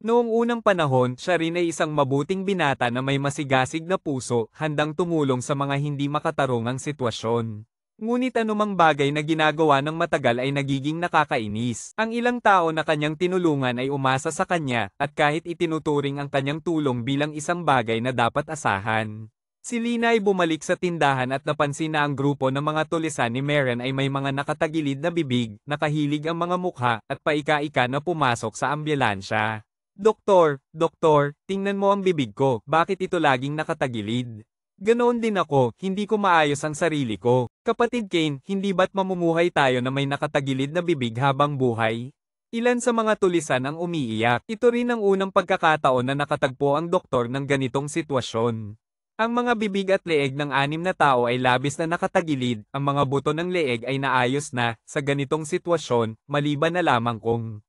Noong unang panahon, siya rin ay isang mabuting binata na may masigasig na puso, handang tumulong sa mga hindi makatarungang sitwasyon. Ngunit anumang bagay na ginagawa ng matagal ay nagiging nakakainis. Ang ilang tao na kanyang tinulungan ay umasa sa kanya, at kahit itinuturing ang kanyang tulong bilang isang bagay na dapat asahan. Si Lina ay bumalik sa tindahan at napansin na ang grupo ng mga tulisan ni Maren ay may mga nakatagilid na bibig, nakahilig ang mga mukha, at paika-ika na pumasok sa ambulansya. Doktor, doktor, tingnan mo ang bibig ko, bakit ito laging nakatagilid? Ganoon din ako, hindi ko maayos ang sarili ko. Kapatid Kane, hindi ba't mamumuhay tayo na may nakatagilid na bibig habang buhay? Ilan sa mga tulisan ang umiiyak. Ito rin ang unang pagkakataon na nakatagpo ang doktor ng ganitong sitwasyon. Ang mga bibig at leeg ng 6 na tao ay labis na nakatagilid, ang mga buto ng leeg ay naayos na, sa ganitong sitwasyon, maliban na lamang kung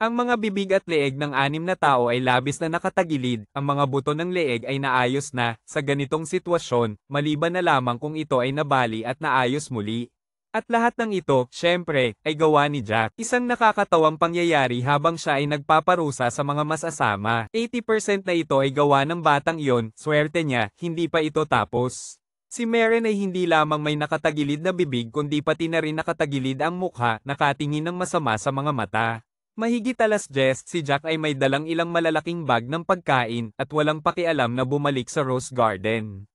ang mga bibig at leeg ng 6 na tao ay labis na nakatagilid, ang mga buto ng leeg ay naayos na, sa ganitong sitwasyon, maliban na lamang kung ito ay nabali at naayos muli. At lahat ng ito, syempre, ay gawa ni Jack. Isang nakakatawang pangyayari habang siya ay nagpaparusa sa mga masasama. 80% na ito ay gawa ng batang iyon, swerte niya, hindi pa ito tapos. Si Maren ay hindi lamang may nakatagilid na bibig kundi pati na rin nakatagilid ang mukha, nakatingin ng masama sa mga mata. Mahigit 10:00, si Jack ay may dalang ilang malalaking bag ng pagkain at walang pakialam na bumalik sa Rose Garden.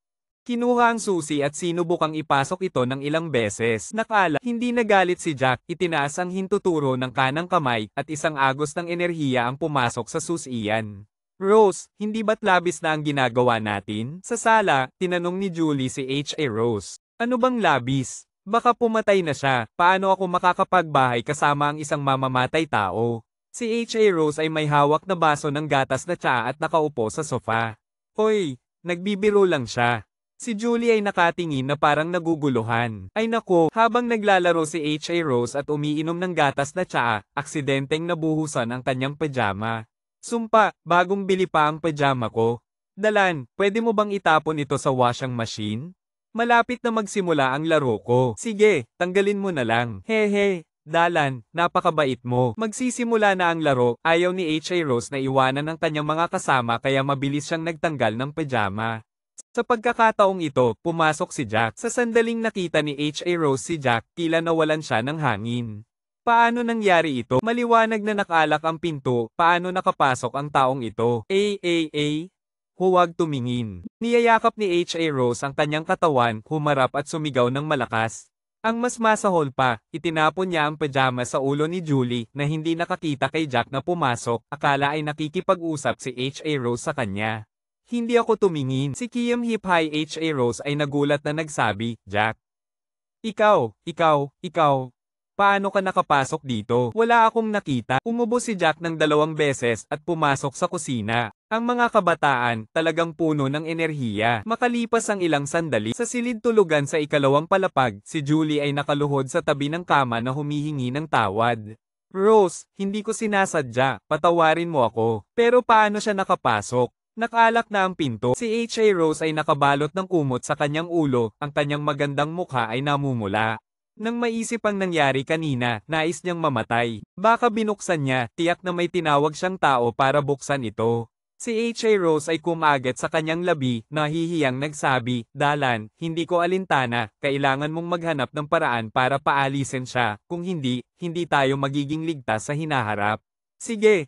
Kinuha ang susi at sinubukang ipasok ito ng ilang beses. Nakala, hindi nagalit si Jack, itinaas ang hintuturo ng kanang kamay at isang agos ng enerhiya ang pumasok sa susian. Rose, hindi ba't labis na ang ginagawa natin? Sa sala, tinanong ni Julie si H.A. Rose. Ano bang labis? Baka pumatay na siya, paano ako makakapagbahay kasama ang isang mamamatay tao? Si H.A. Rose ay may hawak na baso ng gatas na tsaa at nakaupo sa sofa. Hoy, nagbibiro lang siya. Si Julie ay nakatingin na parang naguguluhan. Ay nako, habang naglalaro si H.A. Rose at umiinom ng gatas na tsaa, aksidenteng nabuhusan ang kanyang pajama. Sumpa, bagong bili pa ang pajama ko. Dalan, pwede mo bang itapon ito sa washing machine? Malapit na magsimula ang laro ko. Sige, tanggalin mo na lang. Hehe, Dalan, napakabait mo. Magsisimula na ang laro, ayaw ni H.A. Rose na iwanan ng kanyang mga kasama kaya mabilis siyang nagtanggal ng pajama. Sa pagkakataong ito, pumasok si Jack. Sa sandaling nakita ni H.A. Rose si Jack, tila nawalan siya ng hangin. Paano nangyari ito? Maliwanag na nakalak ang pinto, paano nakapasok ang taong ito? Huwag tumingin. Niyayakap ni H.A. Rose ang kanyang katawan, humarap at sumigaw ng malakas. Ang mas masahol pa, itinapon niya ang pajama sa ulo ni Julie na hindi nakakita kay Jack na pumasok, akala ay nakikipag-usap si H.A. Rose sa kanya. Hindi ako tumingin. Si Kiam Hip High H.A. Rose ay nagulat na nagsabi, Jack. Ikaw. Paano ka nakapasok dito? Wala akong nakita. Umubo si Jack ng 2 beses at pumasok sa kusina. Ang mga kabataan, talagang puno ng enerhiya. Makalipas ang ilang sandali, sa silid tulugan sa ikalawang palapag, si Julie ay nakaluhod sa tabi ng kama na humihingi ng tawad. Rose, hindi ko sinasadya, patawarin mo ako. Pero paano siya nakapasok? Nakalak na ang pinto. Si H.A. Rose ay nakabalot ng kumot sa kanyang ulo, ang kanyang magandang mukha ay namumula. Nang maisip ang nangyari kanina, nais niyang mamatay. Baka binuksan niya, tiyak na may tinawag siyang tao para buksan ito. Si H.A. Rose ay kumagat sa kanyang labi, nahihiyang nagsabi, Dalan, hindi ko alintana, kailangan mong maghanap ng paraan para paalisin siya, kung hindi, hindi tayo magiging ligtas sa hinaharap. Sige,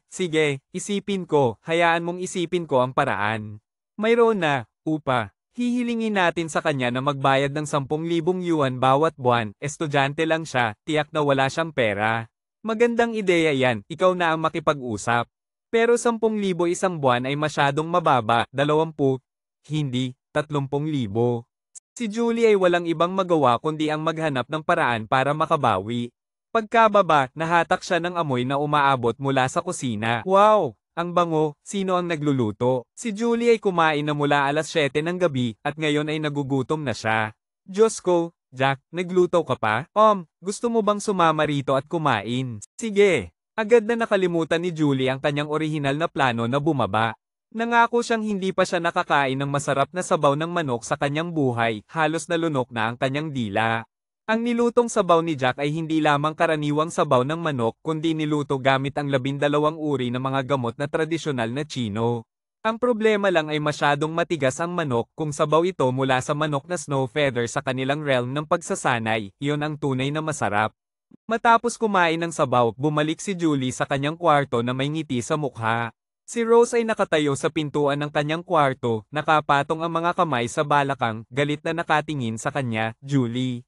isipin ko, hayaan mong isipin ko ang paraan. Mayroon na, upa. Hihilingin natin sa kanya na magbayad ng 10,000 yuan bawat buwan, estudyante lang siya, tiyak na wala siyang pera. Magandang ideya yan, ikaw na ang makipag-usap. Pero 10,000 isang buwan ay masyadong mababa, 20, hindi, 30,000. Si Julie ay walang ibang magawa kundi ang maghanap ng paraan para makabawi. Pagkababa, nahatak siya ng amoy na umaabot mula sa kusina. Wow! Ang bango, sino ang nagluluto? Si Julie ay kumain na mula 7:00 ng gabi, at ngayon ay nagugutom na siya. Diyos ko, Jack, nagluto ka pa? Gusto mo bang sumama rito at kumain? Sige. Agad na nakalimutan ni Julie ang kanyang orihinal na plano na bumaba. Nangako siyang hindi pa siya nakakain ng masarap na sabaw ng manok sa kanyang buhay, halos nalunok na ang kanyang dila. Ang nilutong sabaw ni Jack ay hindi lamang karaniwang sabaw ng manok kundi niluto gamit ang 12 uri ng mga gamot na tradisyonal na Tsino. Ang problema lang ay masyadong matigas ang manok kung sabaw ito mula sa manok na snow feather sa kanilang realm ng pagsasanay, iyon ang tunay na masarap. Matapos kumain ng sabaw, bumalik si Julie sa kanyang kwarto na may ngiti sa mukha. Si Rose ay nakatayo sa pintuan ng kanyang kwarto, nakapatong ang mga kamay sa balakang, galit na nakatingin sa kanya, Julie.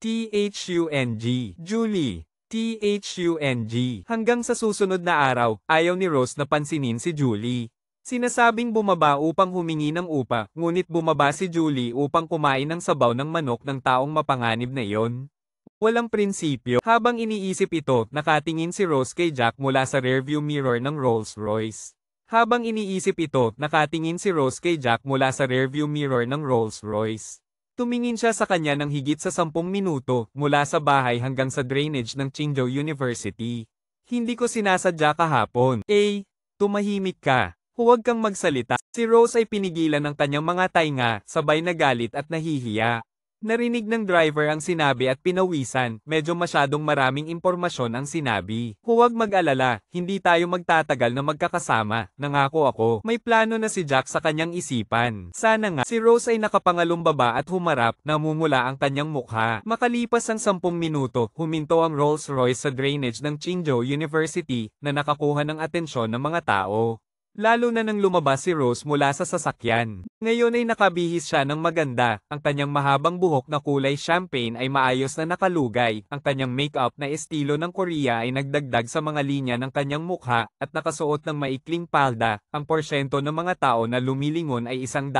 THUNG, Julie. THUNG. Hanggang sa susunod na araw, ayaw ni Rose na pansinin si Julie. Sinasabing bumaba upang humingi ng upa, ngunit bumaba si Julie upang kumain ng sabaw ng manok ng taong mapanganib na iyon. Walang prinsipyo. Habang iniisip ito, nakatingin si Rose kay Jack mula sa rearview mirror ng Rolls-Royce. Habang iniisip ito, nakatingin si Rose kay Jack mula sa rearview mirror ng Rolls-Royce. Tumingin siya sa kanya ng higit sa 10 minuto, mula sa bahay hanggang sa drainage ng Qingzhou University. Hindi ko sinasadya kahapon. Tumahimik ka. Huwag kang magsalita. Si Rose ay pinigilan ng kanyang mga tainga, sabay na galit at nahihiya. Narinig ng driver ang sinabi at pinawisan, medyo masyadong maraming impormasyon ang sinabi. Huwag mag-alala, hindi tayo magtatagal na magkakasama, nangako ako. May plano na si Jack sa kanyang isipan. Sana nga. Si Rose ay nakapangalumbaba at humarap, namumula ang kanyang mukha. Makalipas ang 10 minuto, huminto ang Rolls-Royce sa drainage ng Qingzhou University, na nakakuha ng atensyon ng mga tao. Lalo na nang lumabas si Rose mula sa sasakyan. Ngayon ay nakabihis siya ng maganda, ang kanyang mahabang buhok na kulay champagne ay maayos na nakalugay, ang kanyang make-up na estilo ng Korea ay nagdagdag sa mga linya ng kanyang mukha, at nakasuot ng maikling palda, ang porsyento ng mga tao na lumilingon ay 100%.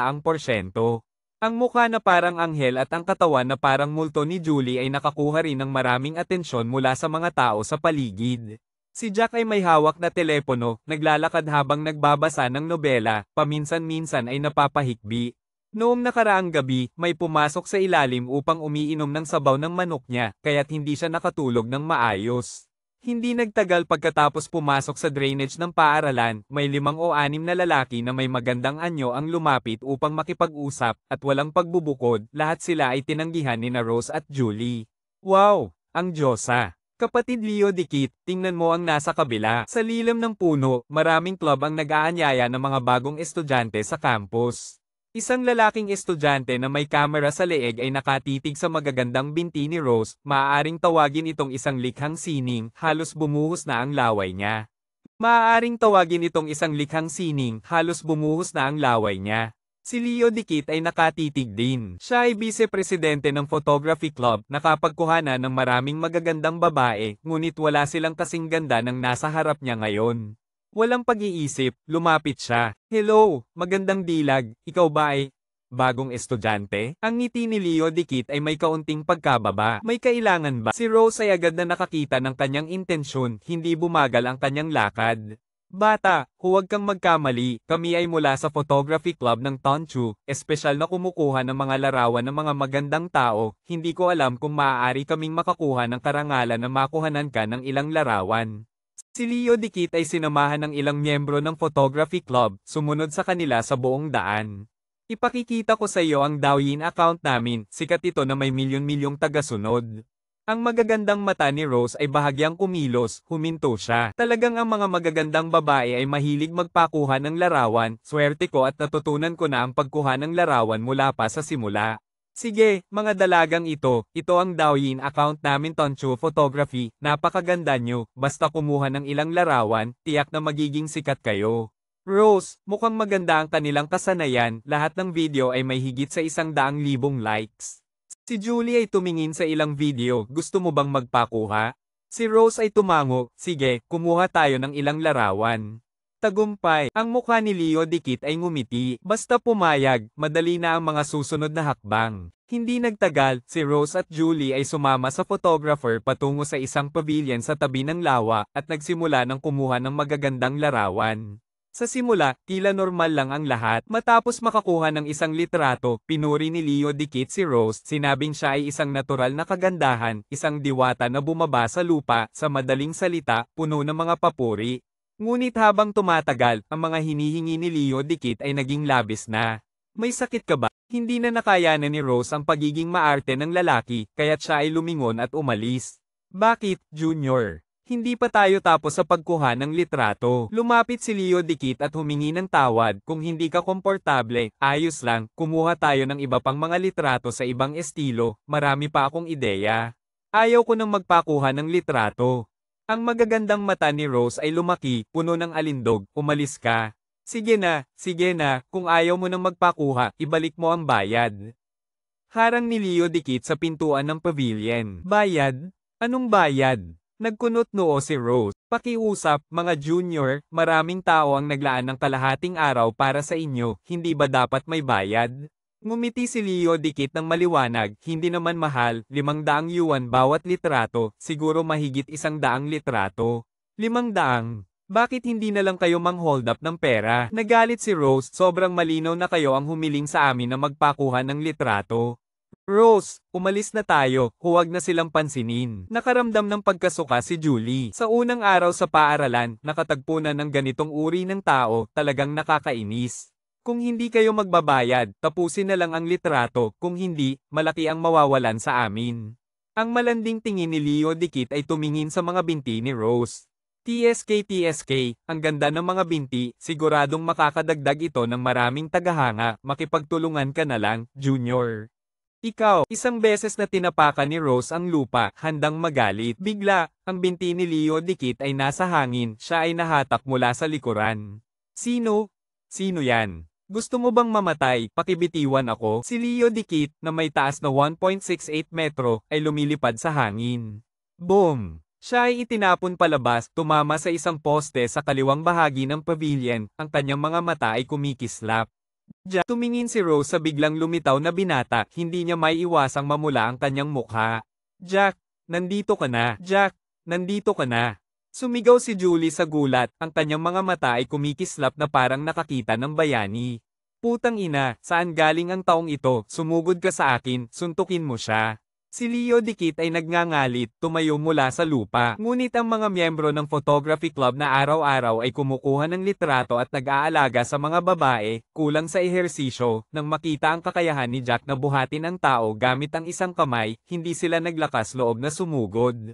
Ang mukha na parang anghel at ang katawan na parang multo ni Julie ay nakakuha rin ng maraming atensyon mula sa mga tao sa paligid. Si Jack ay may hawak na telepono, naglalakad habang nagbabasa ng nobela, paminsan-minsan ay napapahikbi. Noong nakaraang gabi, may pumasok sa ilalim upang umiinom ng sabaw ng manok niya, kaya't hindi siya nakatulog ng maayos. Hindi nagtagal pagkatapos pumasok sa drainage ng paaralan, may 5 o 6 na lalaki na may magandang anyo ang lumapit upang makipag-usap, at walang pagbubukod, lahat sila ay tinanggihan ni Rose at Julie. Wow! Ang Diyosa! Kapatid Leo Dikit, tingnan mo ang nasa kabila. Sa lilim ng puno, maraming club ang nag-aanyaya ng mga bagong estudyante sa campus. Isang lalaking estudyante na may kamera sa leeg ay nakatitig sa magagandang binti ni Rose, maaaring tawagin itong isang likhang sining, halos bumuhos na ang laway niya. Maaaring tawagin itong isang likhang sining, halos bumuhos na ang laway niya. Si Leo Dikit ay nakatitig din. Siya ay vice-presidente ng photography club, nakapagkuhana ng maraming magagandang babae, ngunit wala silang kasing ganda ng nasa harap niya ngayon. Walang pag-iisip, lumapit siya. Hello, magandang dilag, ikaw ba ay bagong estudyante? Ang ngiti ni Leo Dikit ay may kaunting pagkababa. May kailangan ba? Si Rose ay agad na nakakita ng kanyang intensyon, hindi bumagal ang kanyang lakad. Bata, huwag kang magkamali, kami ay mula sa photography club ng Tonchu, espesyal na kumukuha ng mga larawan ng mga magandang tao, hindi ko alam kung maaari kaming makakuha ng karangalan na makuhanan ka ng ilang larawan. Si Leo Dikit ay sinamahan ng ilang miyembro ng photography club, sumunod sa kanila sa buong daan. Ipakikita ko sa iyo ang Douyin account namin, sikat ito na may milyon-milyong tagasunod. Ang magagandang mata ni Rose ay bahagyang kumilos, huminto siya. Talagang ang mga magagandang babae ay mahilig magpakuha ng larawan, swerte ko at natutunan ko na ang pagkuha ng larawan mula pa sa simula. Sige, mga dalagang ito ang Douyin account namin Tonchu Photography, napakaganda nyo, basta kumuha ng ilang larawan, tiyak na magiging sikat kayo. Rose, mukhang maganda ang kanilang kasanayan, lahat ng video ay may higit sa 100,000 likes. Si Julie ay tumingin sa ilang video, gusto mo bang magpakuha? Si Rose ay tumango, sige, kumuha tayo ng ilang larawan. Tagumpay, ang mukha ni Leo Dikit ay ngumiti, basta pumayag, madali na ang mga susunod na hakbang. Hindi nagtagal, si Rose at Julie ay sumama sa photographer patungo sa isang pavilion sa tabi ng lawa, at nagsimula ng kumuha ng magagandang larawan. Sa simula, tila normal lang ang lahat. Matapos makakuha ng isang litrato, pinuri ni Leo Dikit si Rose, sinabing siya ay isang natural na kagandahan, isang diwata na bumaba sa lupa, sa madaling salita, puno ng mga papuri. Ngunit habang tumatagal, ang mga hinihingi ni Leo Dikit ay naging labis na. May sakit ka ba? Hindi na nakayanan ni Rose ang pagiging maarte ng lalaki, kaya't siya ay lumingon at umalis. Bakit, Junior? Hindi pa tayo tapos sa pagkuha ng litrato. Lumapit si Leo dikit at humingi ng tawad. Kung hindi ka komportable, ayos lang, kumuha tayo ng iba pang mga litrato sa ibang estilo, marami pa akong ideya. Ayaw ko nang magpakuha ng litrato. Ang magagandang mata ni Rose ay lumaki, puno ng alindog, umalis ka. Sige na, kung ayaw mo nang magpakuha, ibalik mo ang bayad. Harang ni Leo dikit sa pintuan ng pavilion. Bayad? Anong bayad? Nagkunot noo si Rose. Pakiusap, mga junior, maraming tao ang naglaan ng kalahating araw para sa inyo, hindi ba dapat may bayad? Ngumiti si Leo dikit ng maliwanag, hindi naman mahal, 500 yuan bawat litrato, siguro mahigit 100 litrato. 500? Bakit hindi na lang kayo mang-hold up ng pera? Nagalit si Rose, sobrang malinaw na kayo ang humiling sa amin na magpakuha ng litrato. Rose, umalis na tayo, huwag na silang pansinin. Nakaramdam ng pagkasuka si Julie. Sa unang araw sa paaralan, nakatagpo na ng ganitong uri ng tao, talagang nakakainis. Kung hindi kayo magbabayad, tapusin na lang ang litrato, kung hindi, malaki ang mawawalan sa amin. Ang malanding tingin ni Leo dikit ay tumingin sa mga binti ni Rose. TSK, ang ganda ng mga binti, siguradong makakadagdag ito ng maraming tagahanga, makipagtulungan ka na lang, Junior. Ikaw, isang beses na tinapakan ni Rose ang lupa, handang magalit. Bigla, ang binti ni Leo dikit ay nasa hangin, siya ay nahatak mula sa likuran. Sino? Sino yan? Gusto mo bang mamatay? Pakibitiwan ako. Si Leo dikit, na may taas na 1.68 metro, ay lumilipad sa hangin. Boom! Siya ay itinapon palabas, tumama sa isang poste sa kaliwang bahagi ng pavilion, ang kanyang mga mata ay kumikislap. Jack, tumingin si Rose sa biglang lumitaw na binata, hindi niya may iwasang mamula ang kanyang mukha. Jack, nandito ka na. Jack, nandito ka na. Sumigaw si Julie sa gulat, ang kanyang mga mata ay kumikislap na parang nakakita ng bayani. Putang ina, saan galing ang taong ito? Sumugod ka sa akin, suntukin mo siya. Si Leo dikit ay nagngangalit, tumayo mula sa lupa. Ngunit ang mga miyembro ng photography club na araw-araw ay kumukuha ng litrato at nag-aalaga sa mga babae, kulang sa ehersisyo, nang makita ang kakayahan ni Jack na buhatin ang tao gamit ang isang kamay, hindi sila naglakas loob na sumugod.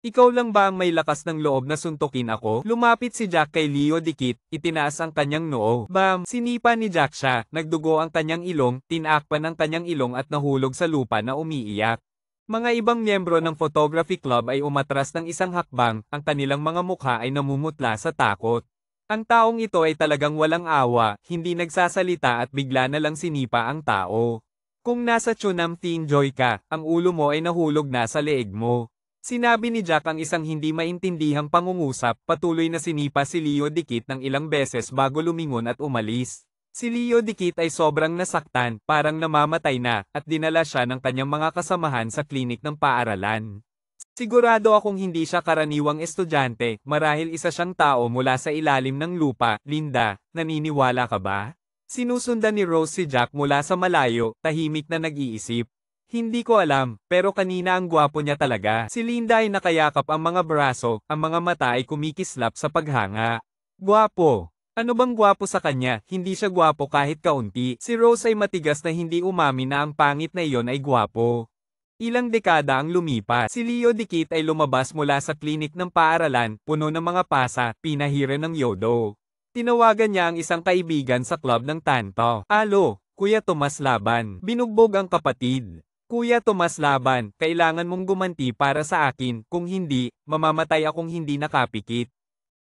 Ikaw lang ba ang may lakas ng loob na suntukin ako? Lumapit si Jack kay Leo dikit, itinaas ang kanyang noo. Bam! Sinipa ni Jack siya, nagdugo ang kanyang ilong, tinakpan ang kanyang ilong at nahulog sa lupa na umiiyak. Mga ibang miyembro ng photography club ay umatras ng isang hakbang, ang kanilang mga mukha ay namumutla sa takot. Ang taong ito ay talagang walang awa, hindi nagsasalita at bigla na lang sinipa ang tao. Kung nasa Chunam Teen Joy ka, ang ulo mo ay nahulog na sa leeg mo. Sinabi ni Jack ang isang hindi maintindihang pangungusap, patuloy na sinipa si Leo dikit ng ilang beses bago lumingon at umalis. Si Leo dikit ay sobrang nasaktan, parang namamatay na, at dinala siya ng kanyang mga kasamahan sa klinik ng paaralan. Sigurado akong hindi siya karaniwang estudyante, marahil isa siyang tao mula sa ilalim ng lupa. Linda, naniniwala ka ba? Sinusundan ni Rose si Jack mula sa malayo, tahimik na nag-iisip. Hindi ko alam, pero kanina ang gwapo niya talaga. Si Linda ay nakayakap ang mga braso, ang mga mata ay kumikislap sa paghanga. Gwapo. Ano bang gwapo sa kanya? Hindi siya gwapo kahit kaunti. Si Rose ay matigas na hindi umamin na ang pangit na iyon ay gwapo. Ilang dekada ang lumipas. Si Leo dikit ay lumabas mula sa klinik ng paaralan, puno ng mga pasa, pinahiran ng yodo. Tinawagan niya ang isang kaibigan sa club ng Tanto. Alo, Kuya Tomas Laban. Binugbog ang kapatid. Kuya Tomas Laban, kailangan mong gumanti para sa akin, kung hindi, mamamatay akong hindi nakapikit.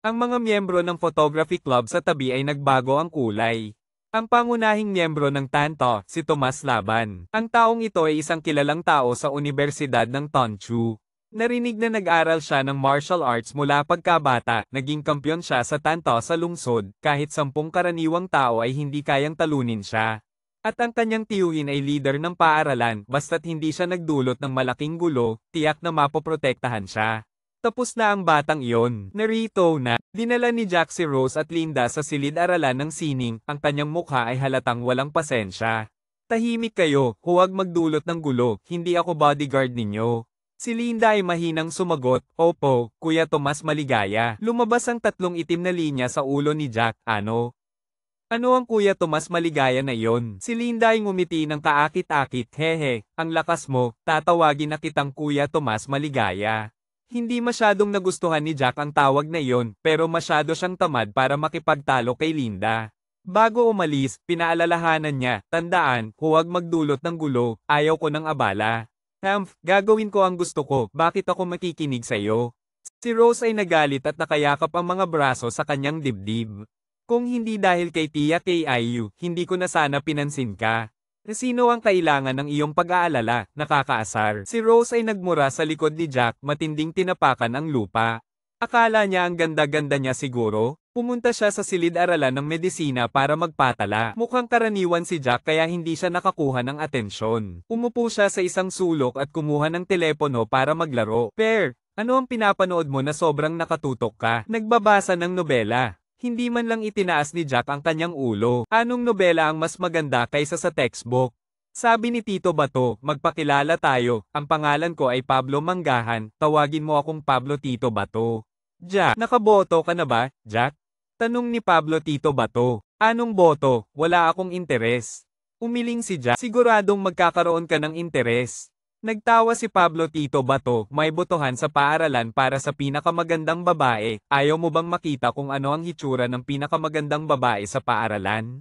Ang mga miyembro ng photography club sa tabi ay nagbago ang kulay. Ang pangunahing miyembro ng Tanto, si Tomas Laban. Ang taong ito ay isang kilalang tao sa Universidad ng Tonshu. Narinig na nag-aral siya ng martial arts mula pagkabata, naging kampyon siya sa Tanto sa lungsod, kahit 10 karaniwang tao ay hindi kayang talunin siya. At ang kanyang tiyuhin ay leader ng paaralan, basta't hindi siya nagdulot ng malaking gulo, tiyak na mapoprotektahan siya. Tapos na ang batang iyon. Narito na, dinala ni Jack si Rose at Linda sa silid-aralan ng sining, ang kanyang mukha ay halatang walang pasensya. Tahimik kayo, huwag magdulot ng gulo, hindi ako bodyguard ninyo. Si Linda ay mahinang sumagot, opo, Kuya Tomas maligaya. Lumabas ang 3 itim na linya sa ulo ni Jack, ano? Ano ang Kuya Tomas Maligaya na yon? Si Linda ay ngumiti ng kaakit-akit, hehe, ang lakas mo, tatawagin na kitang Kuya Tomas Maligaya. Hindi masyadong nagustuhan ni Jack ang tawag na iyon, pero masyado siyang tamad para makipagtalo kay Linda. Bago umalis, pinaalalahanan niya, tandaan, huwag magdulot ng gulo, ayaw ko ng abala. Gagawin ko ang gusto ko, bakit ako makikinig sa'yo? Si Rose ay nagalit at nakayakap ang mga braso sa kanyang dibdib. Kung hindi dahil kay Tia Kiu, hindi ko na sana pinansin ka. Sino ang kailangan ng iyong pag-aalala, nakakaasar? Si Rose ay nagmura sa likod ni Jack, matinding tinapakan ang lupa. Akala niya ang ganda-ganda niya siguro? Pumunta siya sa silid-aralan ng medisina para magpatala. Mukhang karaniwan si Jack kaya hindi siya nakakuha ng atensyon. Umupo siya sa isang sulok at kumuha ng telepono para maglaro. Per, ano ang pinapanood mo na sobrang nakatutok ka? Nagbabasa ng nobela. Hindi man lang itinaas ni Jack ang kanyang ulo. Anong nobela ang mas maganda kaysa sa textbook? Sabi ni Tito Bato, magpakilala tayo, ang pangalan ko ay Pablo Manggahan, tawagin mo akong Pablo Tito Bato. Jack, nakaboto ka na ba, Jack? Tanong ni Pablo Tito Bato. Anong boto? Wala akong interes. Umiling si Jack, siguradong magkakaroon ka ng interes. Nagtawa si Pablo Tito Bato, may botohan sa paaralan para sa pinakamagandang babae, ayaw mo bang makita kung ano ang hitsura ng pinakamagandang babae sa paaralan?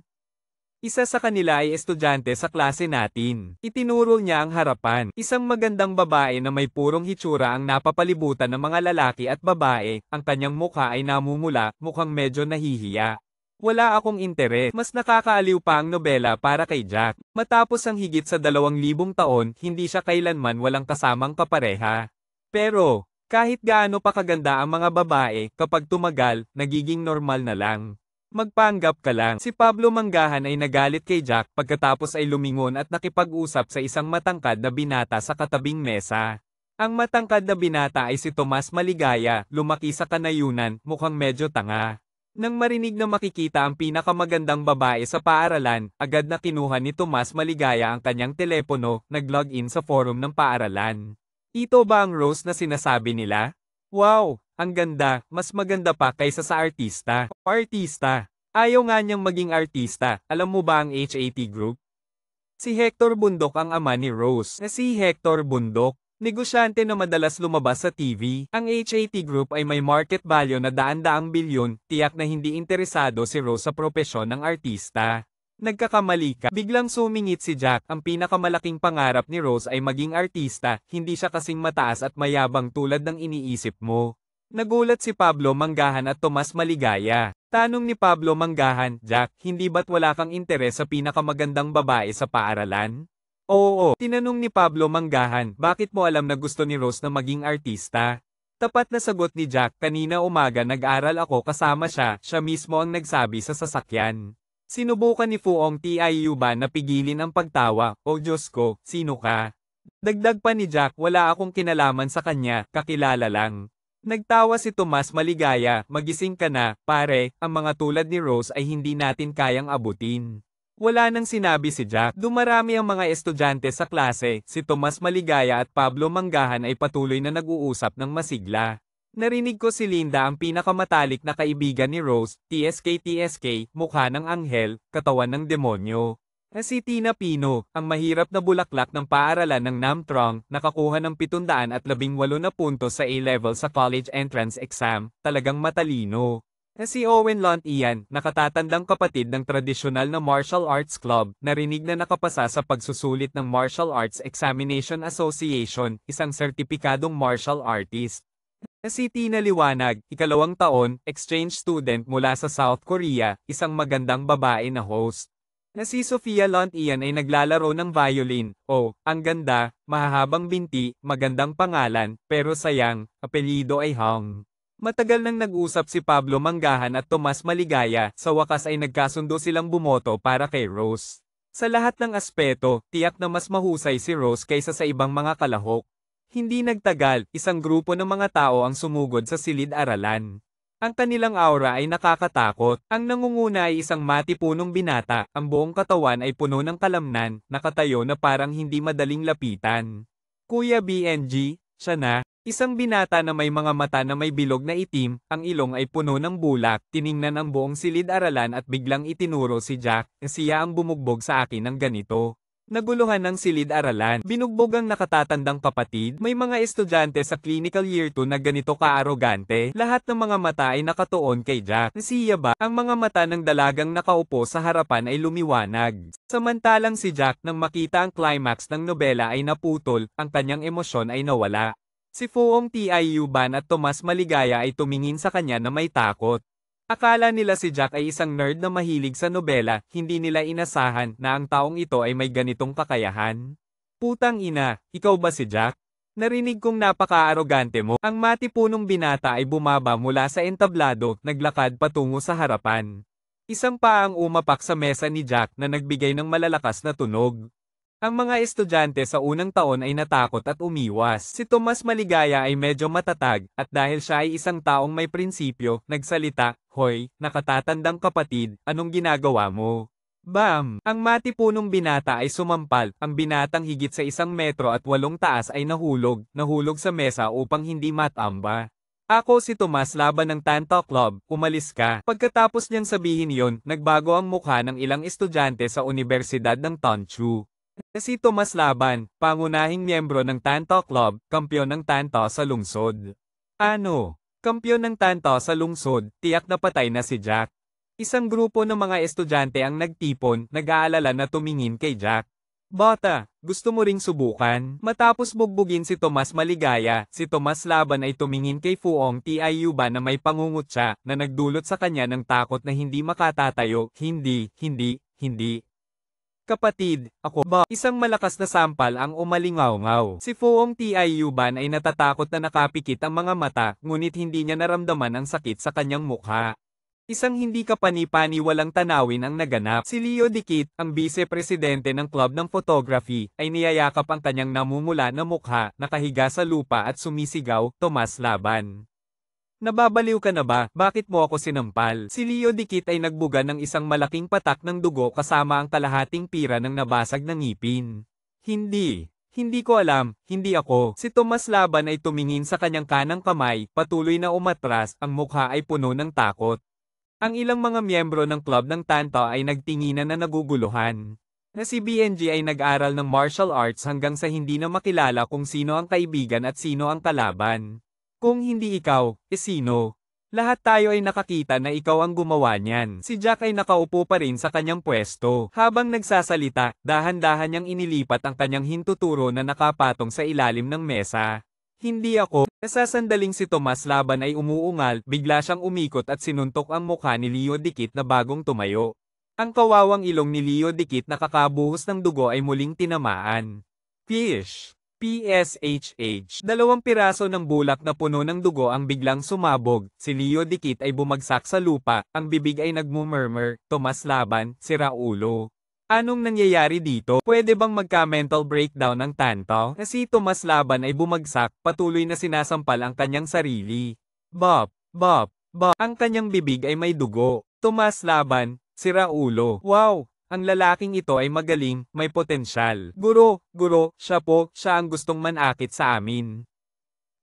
Isa sa kanila ay estudyante sa klase natin. Itinuro niya ang harapan. Isang magandang babae na may purong hitsura ang napapalibutan ng mga lalaki at babae, ang kanyang mukha ay namumula, mukhang medyo nahihiya. Wala akong interes. Mas nakakaaliw pa ang nobela para kay Jack. Matapos ang higit sa 2,000 taon, hindi siya kailanman walang kasamang kapareha. Pero, kahit gaano pa kaganda ang mga babae, kapag tumagal, nagiging normal na lang. Magpanggap ka lang. Si Pablo Manggahan ay nagalit kay Jack pagkatapos ay lumingon at nakipag-usap sa isang matangkad na binata sa katabing mesa. Ang matangkad na binata ay si Tomas Maligaya, lumaki sa kanayunan, mukhang medyo tanga. Nang marinig na makikita ang pinakamagandang babae sa paaralan, agad na kinuha ni Tomas Maligaya ang kanyang telepono, nag-login sa forum ng paaralan. Ito ba ang Rose na sinasabi nila? Wow, ang ganda, mas maganda pa kaysa sa artista. Artista. Ayaw nga niyang maging artista, alam mo ba ang HAT Group? Si Hector Bundok ang ama ni Rose. Si Hector Bundok, negosyante na madalas lumabas sa TV. Ang HAT Group ay may market value na daan-daang bilyon, tiyak na hindi interesado si Rose sa propesyon ng artista. Nagkakamali ka. Biglang sumingit si Jack, ang pinakamalaking pangarap ni Rose ay maging artista, hindi siya kasing mataas at mayabang tulad ng iniisip mo. Nagulat si Pablo Manggahan at Tomas Maligaya. Tanong ni Pablo Manggahan, Jack, hindi ba't wala kang interes sa pinakamagandang babae sa paaralan? Oo, tinanong ni Pablo Manggahan, bakit mo alam na gusto ni Rose na maging artista? Tapat na sagot ni Jack, kanina umaga nag-aral ako kasama siya mismo ang nagsabi sa sasakyan. Sinubukan ni Fuong Tiu ba na pigilin ang pagtawa, o Diyos ko, sino ka? Dagdag pa ni Jack, wala akong kinalaman sa kanya, kakilala lang. Nagtawa si Tomas Maligaya, magising ka na, pare, ang mga tulad ni Rose ay hindi natin kayang abutin. Wala nang sinabi si Jack. Dumarami ang mga estudyante sa klase, si Tomas Maligaya at Pablo Manggahan ay patuloy na nag-uusap ng masigla. Narinig ko si Linda ang pinakamatalik na kaibigan ni Rose, TSK, mukha ng anghel, katawan ng demonyo. Si Tina Pino, ang mahirap na bulaklak ng paaralan ng Namtrong, nakakuha ng 718 na puntos sa A-level sa college entrance exam, talagang matalino. Si Owen Lontian, nakatatandang kapatid ng tradisyonal na martial arts club, narinig na nakapasa sa pagsusulit ng Martial Arts Examination Association, isang sertipikadong martial artist. Si Tina Liwanag, 2 taon, exchange student mula sa South Korea, isang magandang babae na host. Si Sofia Lontian ay naglalaro ng violin. Oh, ang ganda, mahahabang binti, magandang pangalan, pero sayang, apelyido ay Hong. Matagal nang nag-usap si Pablo Manggahan at Tomas Maligaya, sa wakas ay nagkasundo silang bumoto para kay Rose. Sa lahat ng aspeto, tiyak na mas mahusay si Rose kaysa sa ibang mga kalahok. Hindi nagtagal, isang grupo ng mga tao ang sumugod sa silid-aralan. Ang kanilang aura ay nakakatakot. Ang nangunguna ay isang matipunong binata, ang buong katawan ay puno ng kalamnan, nakatayo na parang hindi madaling lapitan. Kuya BNG, siya na. Isang binata na may mga mata na may bilog na itim, ang ilong ay puno ng bulak, tiningnan ang buong silid-aralan at biglang itinuro si Jack, siya ang bumugbog sa akin ng ganito. Naguluhan ng silid-aralan, binugbog ang nakatatandang kapatid, may mga estudyante sa Clinical Year 2 na ganito ka-arogante, lahat ng mga mata ay nakatuon kay Jack. Siya ba? Ang mga mata ng dalagang nakaupo sa harapan ay lumiwanag. Samantalang si Jack nang makita ang climax ng nobela ay naputol, ang kanyang emosyon ay nawala. Si Fuong Tiayuban at Tomas Maligaya ay tumingin sa kanya na may takot. Akala nila si Jack ay isang nerd na mahilig sa nobela, hindi nila inasahan na ang taong ito ay may ganitong kakayahan. Putang ina, ikaw ba si Jack? Narinig kong napaka-arogante mo. Ang matipunong binata ay bumaba mula sa entablado, naglakad patungo sa harapan. Isang paang umapak sa mesa ni Jack na nagbigay ng malalakas na tunog. Ang mga estudyante sa unang taon ay natakot at umiwas. Si Tomas Maligaya ay medyo matatag, at dahil siya ay isang taong may prinsipyo, nagsalita, "Hoy, nakatatandang kapatid, anong ginagawa mo?" Bam! Ang matipunong binata ay sumampal, ang binatang higit sa 1 metro at 8 taas ay nahulog sa mesa upang hindi matamba. Ako si Tomas laban ng Tanto Club, umalis ka. Pagkatapos niyang sabihin yon, nagbago ang mukha ng ilang estudyante sa Universidad ng Tonshu. Si Tomas Laban, pangunahing miyembro ng Tanto Club, kampyon ng Tanto sa lungsod. Ano? Kampyon ng Tanto sa lungsod, tiyak na patay na si Jack. Isang grupo ng mga estudyante ang nagtipon, nag-aalala na tumingin kay Jack. Bata, gusto mo ring subukan? Matapos bugbugin si Tomas Maligaya, si Tomas Laban ay tumingin kay Fuong Tiayuban na may pangungutya, na nagdulot sa kanya ng takot na hindi makatatayo. Hindi. Kapatid, ako ba? Isang malakas na sampal ang umalingaw-ngaw. Si Fuong Tiayuban ay natatakot na nakapikit ang mga mata, ngunit hindi niya naramdaman ang sakit sa kanyang mukha. Isang hindi kapani-pani walang tanawin ang naganap. Si Leo Dikit, ang vice-presidente ng club ng photography, ay niyayakap ang kanyang namumula na mukha, nakahiga sa lupa at sumisigaw, "Tomas Laban. Nababaliw ka na ba? Bakit mo ako sinampal?" Si Leo Dikit ay nagbuga ng isang malaking patak ng dugo kasama ang kalahating pira ng nabasag na ngipin. Hindi ko alam, hindi ako. Si Tomas Laban ay tumingin sa kanyang kanang kamay, patuloy na umatras, ang mukha ay puno ng takot. Ang ilang mga miyembro ng club ng Tanto ay nagtinginan na naguguluhan. Si BNG ay nag-aral ng martial arts hanggang sa hindi na makilala kung sino ang kaibigan at sino ang kalaban. Kung hindi ikaw, sino? Lahat tayo ay nakakita na ikaw ang gumawa niyan. Si Jack ay nakaupo pa rin sa kanyang pwesto. Habang nagsasalita, dahan-dahan niyang inilipat ang kanyang hintuturo na nakapatong sa ilalim ng mesa. Hindi ako. Sa sandaling si Tomas Laban ay umuungal, bigla siyang umikot at sinuntok ang mukha ni Leo Dikit na bagong tumayo. Ang kawawang ilong ni Leo Dikit na kakabuhos ng dugo ay muling tinamaan. Fish! PSHH. 2 piraso ng bulak na puno ng dugo ang biglang sumabog. Si Leo Dikit ay bumagsak sa lupa, ang bibig ay nagmumurmur, "Tomas Laban, sira ulo. Anong nangyayari dito? Pwede bang magka-mental breakdown ng Tanto?" Si Tomas Laban ay bumagsak, patuloy na sinasampal ang kanyang sarili. Bop. Ang kanyang bibig ay may dugo. Tomas Laban, sira ulo. Wow! Ang lalaking ito ay magaling, may potensyal. Guro, siya ang gustong manakit sa amin.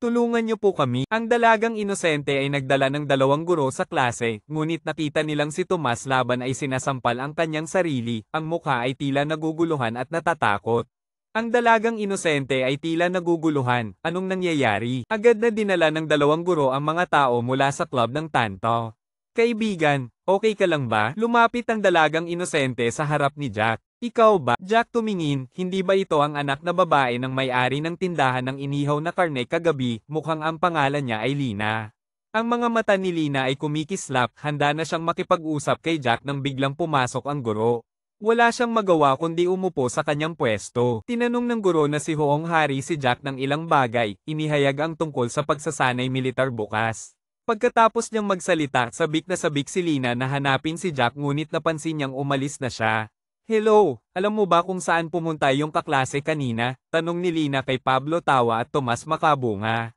Tulungan niyo po kami. Ang dalagang inosente ay nagdala ng 2 guro sa klase, ngunit nakita nilang si Tomas Laban ay sinasampal ang kanyang sarili, ang mukha ay tila naguguluhan at natatakot. Ang dalagang inosente ay tila naguguluhan, anong nangyayari? Agad na dinala ng 2 guro ang mga tao mula sa club ng Tanto. "Kaibigan, okay ka lang ba?" Lumapit ang dalagang inosente sa harap ni Jack. "Ikaw ba?" Jack tumingin, hindi ba ito ang anak na babae ng may-ari ng tindahan ng inihaw na karne kagabi? Mukhang ang pangalan niya ay Lina. Ang mga mata ni Lina ay kumikislap, handa na siyang makipag-usap kay Jack nang biglang pumasok ang guro. Wala siyang magawa kundi umupo sa kanyang pwesto. Tinanong ng guro na si Hoong Hari si Jack ng ilang bagay, inihayag ang tungkol sa pagsasanay militar bukas. Pagkatapos niyang magsalita, sabik na sabik si Lina na hanapin si Jack ngunit napansin niyang umalis na siya. "Hello, alam mo ba kung saan pumunta yung kaklase kanina?" Tanong ni Lina kay Pablo Tawa at Tomas Makabunga.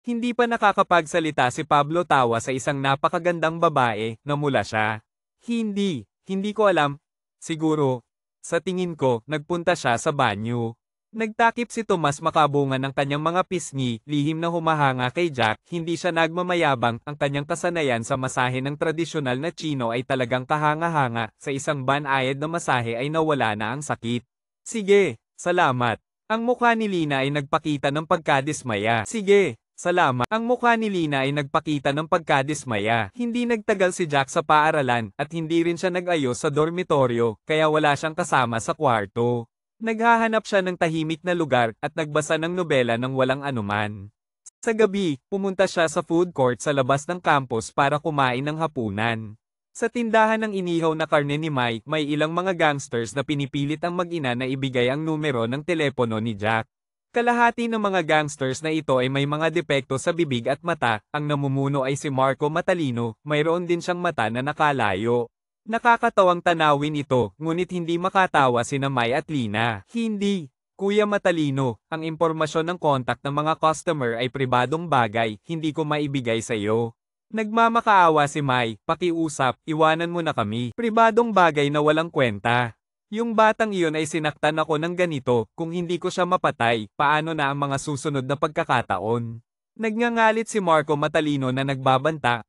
Hindi pa nakakapagsalita si Pablo Tawa sa isang napakagandang babae, namula siya. Hindi ko alam. Siguro, sa tingin ko, nagpunta siya sa banyo. Nagtakip si Tomas makabunga ng kanyang mga pisngi, lihim na humahanga kay Jack, hindi siya nagmamayabang, ang kanyang kasanayan sa masahe ng tradisyonal na Chino ay talagang kahanga-hanga, sa isang banayad na masahe ay nawala na ang sakit. Sige, salamat. Ang mukha ni Lina ay nagpakita ng pagkadismaya. Sige, salamat. Ang mukha ni Lina ay nagpakita ng pagkadismaya. Hindi nagtagal si Jack sa paaralan, at hindi rin siya nag-ayos sa dormitoryo, kaya wala siyang kasama sa kwarto. Naghahanap siya ng tahimik na lugar at nagbasa ng nobela ng walang anuman. Sa gabi, pumunta siya sa food court sa labas ng campus para kumain ng hapunan. Sa tindahan ng inihaw na karne ni Mai, may ilang mga gangsters na pinipilit ang mag-ina na ibigay ang numero ng telepono ni Jack. Kalahati ng mga gangsters na ito ay may mga depekto sa bibig at mata, ang namumuno ay si Marco Matalino, mayroon din siyang mata na nakalayo. Nakakatawang tanawin ito, ngunit hindi makatawa sina Mai at Lina. Hindi. Kuya Matalino, ang impormasyon ng kontak ng mga customer ay pribadong bagay, hindi ko maibigay sa iyo. Nagmamakaawa si Mai, pakiusap, iwanan mo na kami. Pribadong bagay na walang kwenta. Yung batang iyon ay sinaktan ako ng ganito, kung hindi ko siya mapatay, paano na ang mga susunod na pagkakataon? Nagngangalit si Marco Matalino na nagbabanta,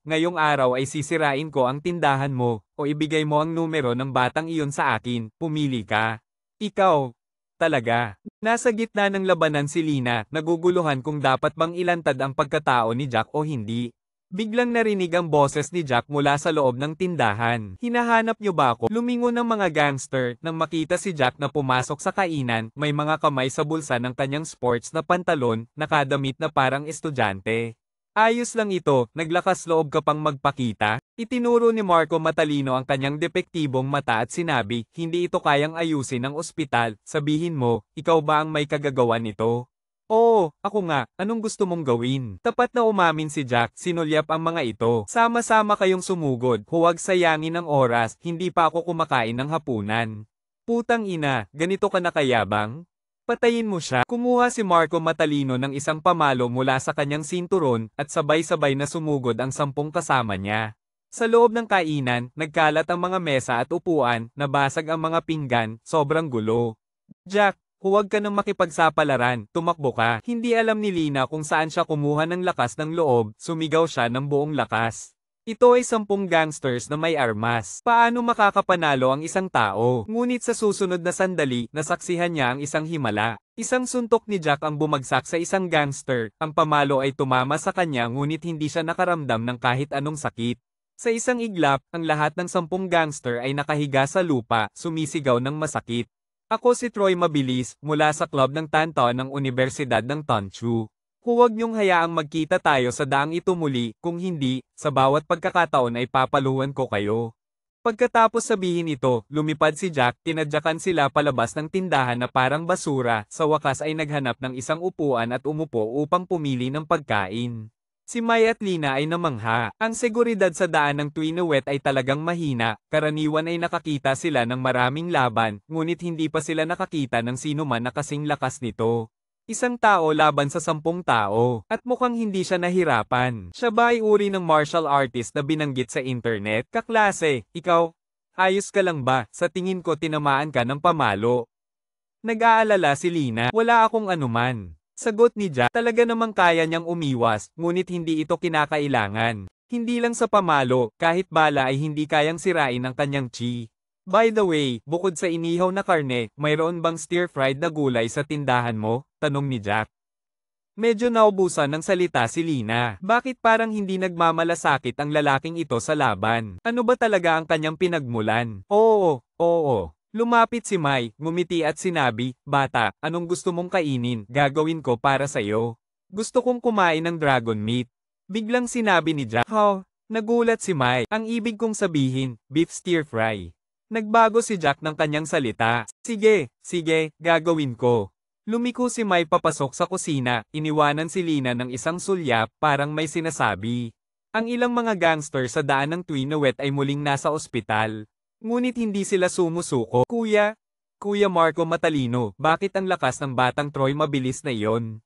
ngayong araw ay sisirain ko ang tindahan mo, o ibigay mo ang numero ng batang iyon sa akin, pumili ka. Ikaw. Talaga. Nasa gitna ng labanan si Lina, naguguluhan kung dapat bang ilantad ang pagkatao ni Jack o hindi. Biglang narinig ang boses ni Jack mula sa loob ng tindahan. Hinahanap niyo ba ako? Lumingon ng mga gangster nang makita si Jack na pumasok sa kainan, may mga kamay sa bulsa ng kanyang sports na pantalon, nakadamit na parang estudyante. Ayos lang ito, naglakas loob ka pang magpakita. Itinuro ni Marco Matalino ang kanyang depektibong mata at sinabi, hindi ito kayang ayusin ng ospital, sabihin mo, ikaw ba ang may kagagawan nito? Oo, ako nga, anong gusto mong gawin? Tapat na umamin si Jack, sinulyap ang mga ito. Sama-sama kayong sumugod, huwag sayangin ang oras, hindi pa ako kumakain ng hapunan. Putang ina, ganito ka nakayabang? Patayin mo siya. Kumuha si Marco Matalino ng isang pamalo mula sa kanyang sinturon, at sabay-sabay na sumugod ang 10 kasama niya. Sa loob ng kainan, nagkalat ang mga mesa at upuan, nabasag ang mga pinggan, sobrang gulo. Jack, huwag ka nang makipagsapalaran, tumakbo ka. Hindi alam ni Lina kung saan siya kumuha ng lakas ng loob, sumigaw siya ng buong lakas. Ito ay 10 gangsters na may armas. Paano makakapanalo ang isang tao? Ngunit sa susunod na sandali, nasaksihan niya ang isang himala. Isang suntok ni Jack ang bumagsak sa isang gangster, ang pamalo ay tumama sa kanya ngunit hindi siya nakaramdam ng kahit anong sakit. Sa isang iglap, ang lahat ng 10 gangster ay nakahiga sa lupa, sumisigaw ng masakit. Ako si Troy Mabilis, mula sa club ng Tantaw ng Universidad ng Tanchu. Huwag niyong hayaang magkita tayo sa daang ito muli, kung hindi, sa bawat pagkakataon ay papaluhan ko kayo. Pagkatapos sabihin ito, lumipad si Jack, tinadyakan sila palabas ng tindahan na parang basura, sa wakas ay naghanap ng isang upuan at umupo upang pumili ng pagkain. Si Mai at Lina ay namangha. Ang seguridad sa daan ng Twinuet ay talagang mahina, karaniwan ay nakakita sila ng maraming laban, ngunit hindi pa sila nakakita ng sino man na kasing lakas nito. Isang tao laban sa 10 tao, at mukhang hindi siya nahirapan. Siya ba ay uri ng martial artist na binanggit sa internet? Kaklase, ikaw? Ayos ka lang ba? Sa tingin ko tinamaan ka ng pamalo. Nag-aalala si Lina, wala akong anuman. Sagot ni Jack, talaga namang kaya niyang umiwas, ngunit hindi ito kinakailangan. Hindi lang sa pamalo, kahit bala ay hindi kayang sirain ang kanyang chi. By the way, bukod sa inihaw na karne, mayroon bang stir-fried na gulay sa tindahan mo? Tanong ni Jack. Medyo naubusan ng salita si Lina. Bakit parang hindi nagmamalasakit ang lalaking ito sa laban? Ano ba talaga ang kanyang pinagmulan? Oo. Lumapit si Mai, ngumiti at sinabi, bata, anong gusto mong kainin, gagawin ko para sa'yo. Gusto kong kumain ng dragon meat. Biglang sinabi ni Jack, nagulat si Mai, ang ibig kong sabihin, beef stir fry. Nagbago si Jack ng kanyang salita. Sige, gagawin ko. Lumiko si Mai papasok sa kusina, iniwanan si Lina ng isang sulyap, parang may sinasabi. Ang ilang mga gangster sa daan ng Twinuet ay muling nasa ospital. Ngunit hindi sila sumusuko. Kuya Marco Matalino, bakit ang lakas ng batang Troy Mabilis na iyon?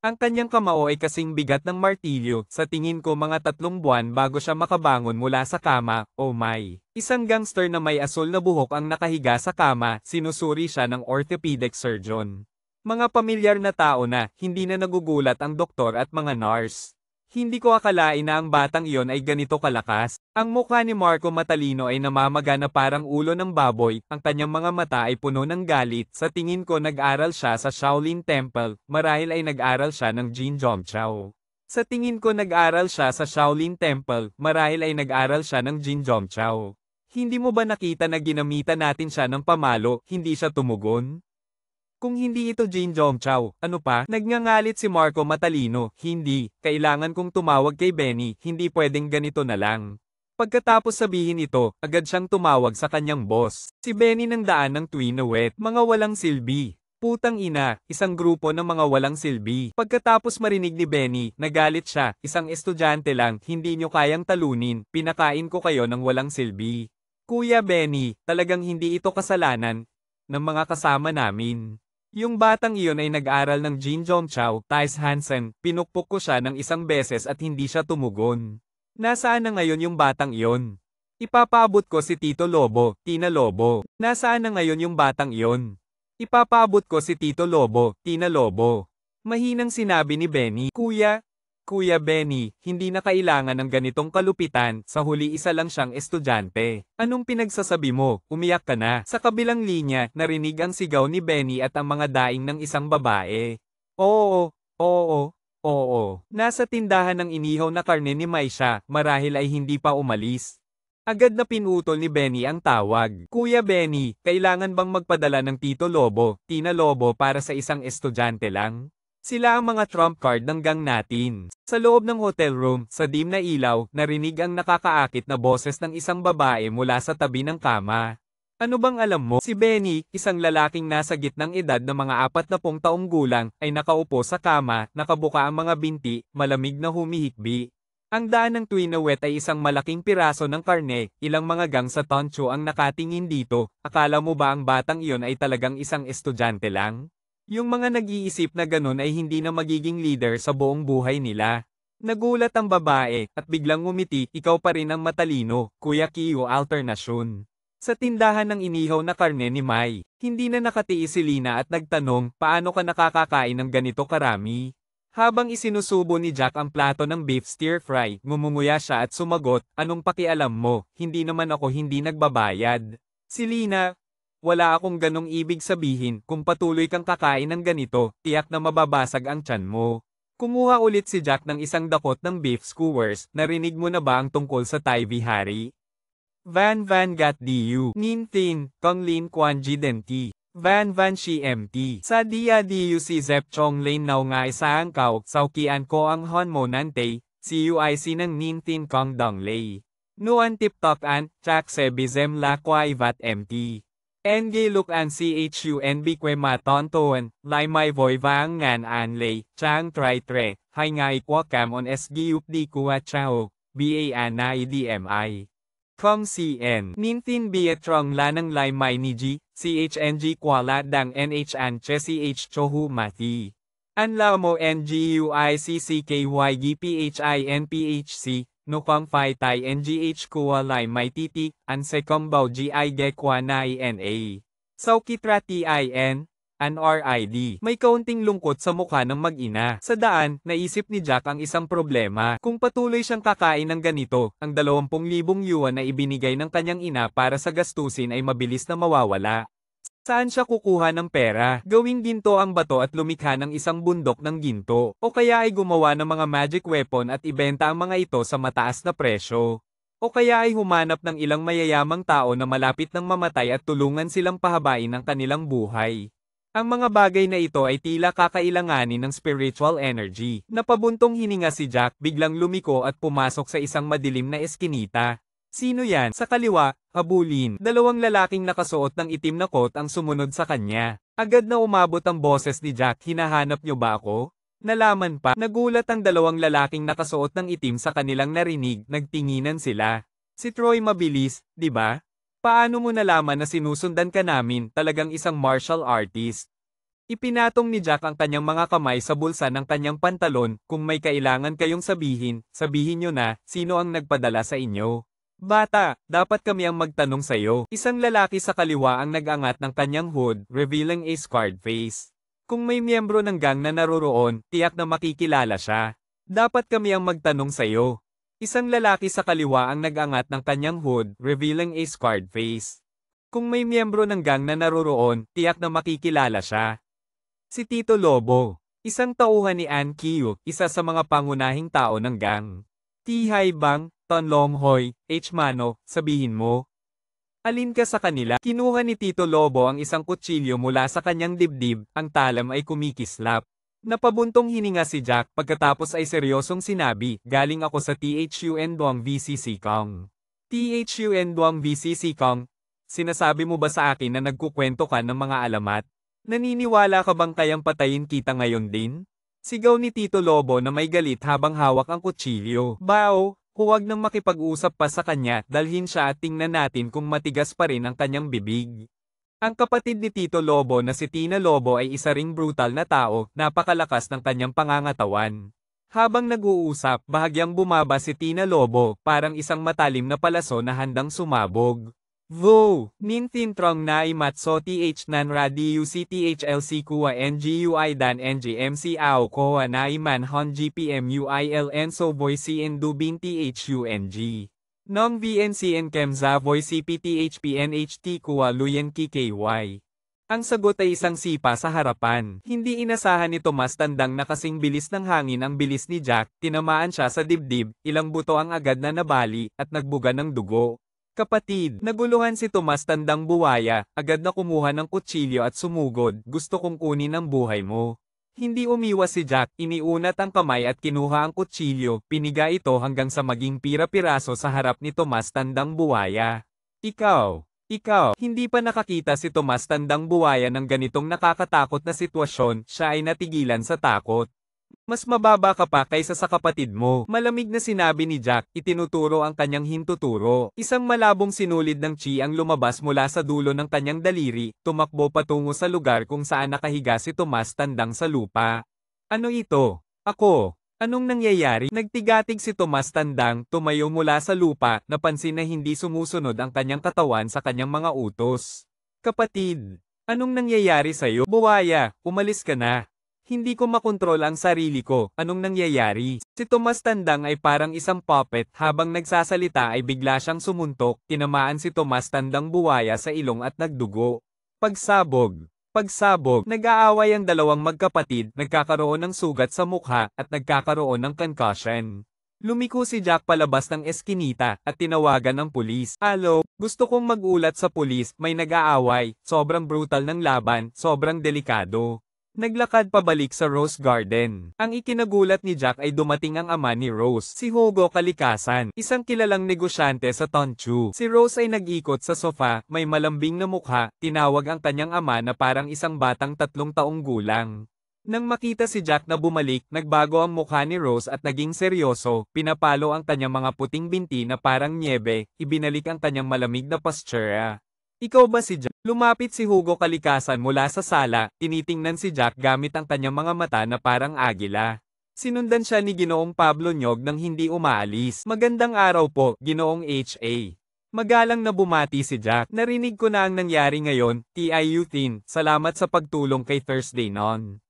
Ang kanyang kamao ay kasing bigat ng martilyo, sa tingin ko mga 3 buwan bago siya makabangon mula sa kama, oh my. Isang gangster na may asul na buhok ang nakahiga sa kama, sinusuri siya ng orthopedic surgeon. Mga pamilyar na tao na, hindi na nagugulat ang doktor at mga nurse. Hindi ko akalain na ang batang iyon ay ganito kalakas. Ang mukha ni Marco matalino ay namamaga na parang ulo ng baboy, ang kanyang mga mata ay puno ng galit. Sa tingin ko nag-aral siya sa Shaolin Temple, marahil ay nag-aral siya ng Jin Zhongchao. Sa tingin ko nag-aral siya sa Shaolin Temple, marahil ay nag-aral siya ng Jin Zhongchao. Hindi mo ba nakita na ginamitan natin siya ng pamalo, hindi siya tumugon? Kung hindi ito Jin Zhongchao, ano pa? Nagngangalit si Marco matalino, hindi, kailangan kong tumawag kay Benny, hindi pwedeng ganito na lang. Pagkatapos sabihin ito, agad siyang tumawag sa kanyang boss. Si Benny ng daan ng Twinowet, mga walang silbi. Putang ina, isang grupo ng mga walang silbi. Pagkatapos marinig ni Benny, nagalit siya, isang estudyante lang, hindi nyo kayang talunin, pinakain ko kayo ng walang silbi. Kuya Benny, talagang hindi ito kasalanan ng mga kasama namin. Yung batang iyon ay nag-aral ng Jin Zhongchao, Thais Hansen, pinukpok ko siya ng isang beses at hindi siya tumugon. Nasaan na ngayon yung batang iyon? Ipapaabot ko si Tito Lobo, Tina Lobo. Nasaan na ngayon yung batang iyon? Ipapaabot ko si Tito Lobo, Tina Lobo. Mahinang sinabi ni Benny, Kuya Benny, hindi na kailangan ng ganitong kalupitan, sa huli isa lang siyang estudyante. Anong pinagsasabi mo? Umiyak ka na. Sa kabilang linya, narinig ang sigaw ni Benny at ang mga daing ng isang babae. Oo, oo, oo. Nasa tindahan ng inihaw na karne ni Maisha, marahil ay hindi pa umalis. Agad na pinutol ni Benny ang tawag. Kuya Benny, kailangan bang magpadala ng Tito Lobo, Tina Lobo para sa isang estudyante lang? Sila ang mga trump card ng gang natin. Sa loob ng hotel room, sa dim na ilaw, narinig ang nakakaakit na boses ng isang babae mula sa tabi ng kama. Ano bang alam mo? Si Benny, isang lalaking nasa gitnang edad na mga 40 taong gulang, ay nakaupo sa kama, nakabuka ang mga binti, malamig na humihikbi. Ang daan ng Twinowet ay isang malaking piraso ng karne, ilang mga gang sa toncho ang nakatingin dito. Akala mo ba ang batang iyon ay talagang isang estudyante lang? Yung mga nag-iisip na ganun ay hindi na magiging leader sa buong buhay nila. Nagulat ang babae, at biglang ngumiti, ikaw pa rin ang matalino, Kuya Kiyo alternasyon. Sa tindahan ng inihaw na karne ni Mai, hindi na nakatiis si Lina at nagtanong, paano ka nakakakain ng ganito karami? Habang isinusubo ni Jack ang plato ng beef stir fry, ngumumuya siya at sumagot, anong pakialam mo, hindi naman ako hindi nagbabayad. Si Lina, wala akong ganong ibig sabihin, kung patuloy kang kakain ng ganito, tiyak na mababasag ang tiyan mo. Kumuha ulit si Jack ng isang dakot ng beef skewers, narinig mo na ba ang tungkol sa Thai Vihari? Van Gat Diu, Nin Tin, Kong Lin Quan Ji Denti, Van Shi MT. Sa Dia Diu si Zep Chong Lin Nao Ngai Saang Kau, Saukian Ko ang Hon Mo Nante, CUIC ng Nin Tin Kong Dong Lei. Nuan Tip Tok An, Chak Se Bizem La Kwai Vat MT. NG Luk An CHUNB Kwe Ma Ton Toan, Lai Mai Voi Vang Ngan An Lei, Chang Tri Tre, Hai Ngai Kwa Cam On SGUP Di Kua Chao, BA An Nai DMI. Kong CN, Nintin Biet Trong Lanang Lai Mai Niji, CHNG Kwa Dang NH An Che CH Chohu Mati. An Lao Mo NGUICCKY GPHI NPHC, No Kong Phi Tai NGH Kua Lai Mai Titi, An Se Kong Bao GI Ge Kwa Nai NA. Sau Kitra TIN, An RID. May kaunting lungkot sa mukha ng mag-ina. Sa daan, naisip ni Jack ang isang problema. Kung patuloy siyang kakain ng ganito, ang 20,000 yuan na ibinigay ng kanyang ina para sa gastusin ay mabilis na mawawala. Saan siya kukuha ng pera? Gawing ginto ang bato at lumikha ng isang bundok ng ginto. O kaya ay gumawa ng mga magic weapon at ibenta ang mga ito sa mataas na presyo. O kaya ay humanap ng ilang mayayamang tao na malapit ng mamatay at tulungan silang pahabain ang kanilang buhay. Ang mga bagay na ito ay tila kakailanganin ng spiritual energy. Napabuntong hininga si Jack, biglang lumiko at pumasok sa isang madilim na eskinita. Sino yan? Sa kaliwa, habulin. 2 lalaking nakasuot ng itim na coat ang sumunod sa kanya. Agad na umabot ang boses ni Jack, hinahanap niyo ba ako? Nalaman pa, nagulat ang 2 lalaking nakasuot ng itim sa kanilang narinig, nagtinginan sila. Si Troy mabilis, di ba? Paano mo nalaman na sinusundan ka namin, talagang isang martial artist? Ipinatong ni Jack ang kanyang mga kamay sa bulsa ng kanyang pantalon, kung may kailangan kayong sabihin, sabihin nyo na, sino ang nagpadala sa inyo. Bata, dapat kami ang magtanong sa'yo. Isang lalaki sa kaliwa ang nag-angat ng kanyang hood, revealing a scarred face. Kung may miyembro ng gang na naroroon, tiyak na makikilala siya. Dapat kami ang magtanong sa'yo. Isang lalaki sa kaliwa ang nag-angat ng kanyang hood, revealing a scarred face. Kung may miyembro ng gang na naroroon, tiyak na makikilala siya. Si Tito Lobo, isang tauhan ni An Kiyu, isa sa mga pangunahing tao ng gang. T-Hai Bang, Ton Long Hoy, H. Mano, sabihin mo. Alin ka sa kanila? Kinuha ni Tito Lobo ang isang kutsilyo mula sa kanyang dibdib, ang talam ay kumikislap. Napabuntong hininga si Jack pagkatapos ay seryosong sinabi, galing ako sa THUN Duong VCC Kong. THUN Duong VCC Kong, sinasabi mo ba sa akin na nagkukwento ka ng mga alamat? Naniniwala ka bang kayang patayin kita ngayon din? Sigaw ni Tito Lobo na may galit habang hawak ang kutsilyo. Bao, huwag nang makipag-usap pa sa kanya, dalhin siya at tingnan natin kung matigas pa rin ang kanyang bibig. Ang kapatid ni Tito Lobo na si Tina Lobo ay isa ring brutal na tao, napakalakas ng kanyang pangangatawan. Habang nag-uusap, bahagyang bumaba si Tina Lobo, parang isang matalim na palaso na handang sumabog. Vo, Nintin Trong na imatso th nan radiu cthlc kuwa ngui dan ngmc ao koa na iman hon gpmuiln so voice en dubin thung. Nong vncn kemza voice cpthpnht kuwa luyen kky. Ang sagot ay isang sipa sa harapan. Hindi inasahan ni Tomas tandang na kasing bilis ng hangin ang bilis ni Jack, tinamaan siya sa dibdib, ilang buto ang agad na nabali, at nagbuga ng dugo. Kapatid, naguluhan si Tomas tandang buwaya, agad na kumuha ng kutsilyo at sumugod, gusto kong kunin ang buhay mo. Hindi umiwas si Jack, iniunat ang kamay at kinuha ang kutsilyo, piniga ito hanggang sa maging pira-piraso sa harap ni Tomas tandang buwaya. Ikaw, hindi pa nakakita si Tomas tandang buwaya ng ganitong nakakatakot na sitwasyon, siya ay natigilan sa takot. Mas mababa ka pa kaysa sa kapatid mo. Malamig na sinabi ni Jack, itinuturo ang kanyang hintuturo. Isang malabong sinulid ng chi ang lumabas mula sa dulo ng kanyang daliri, tumakbo patungo sa lugar kung saan nakahiga si Tomas tandang sa lupa. Ano ito? Ako. Anong nangyayari? Nagtigatig si Tomas tandang, tumayo mula sa lupa, napansin na hindi sumusunod ang kanyang katawan sa kanyang mga utos. Kapatid, anong nangyayari sa'yo? Buwaya, umalis ka na. Hindi ko makontrol ang sarili ko, anong nangyayari? Si Tomas tandang ay parang isang puppet, habang nagsasalita ay bigla siyang sumuntok, tinamaan si Tomas tandang buwaya sa ilong at nagdugo. Pagsabog, nag-aaway ang dalawang magkapatid, nagkakaroon ng sugat sa mukha, at nagkakaroon ng concussion. Lumiko si Jack palabas ng eskinita, at tinawagan ng pulis. Alo, gusto kong mag-ulat sa pulis, may nag-aaway, sobrang brutal ng laban, sobrang delikado. Naglakad pabalik sa Rose Garden. Ang ikinagulat ni Jack ay dumating ang ama ni Rose, si Hugo Kalikasan, isang kilalang negosyante sa Tonchu. Si Rose ay nag-ikot sa sofa, may malambing na mukha, tinawag ang kanyang ama na parang isang batang 3 taong gulang. Nang makita si Jack na bumalik, nagbago ang mukha ni Rose at naging seryoso, pinapalo ang kanyang mga puting binti na parang niebe, ibinalik ang kanyang malamig na postura. Ikaw ba si Jack? Lumapit si Hugo Kalikasan mula sa sala, tinitingnan si Jack gamit ang kanyang mga mata na parang agila. Sinundan siya ni Ginoong Pablo Nyog nang hindi umaalis. Magandang araw po, Ginoong H.A. Magalang na bumati si Jack. Narinig ko na ang nangyari ngayon, T.I.U. Thin, salamat sa pagtulong kay Thursday Non.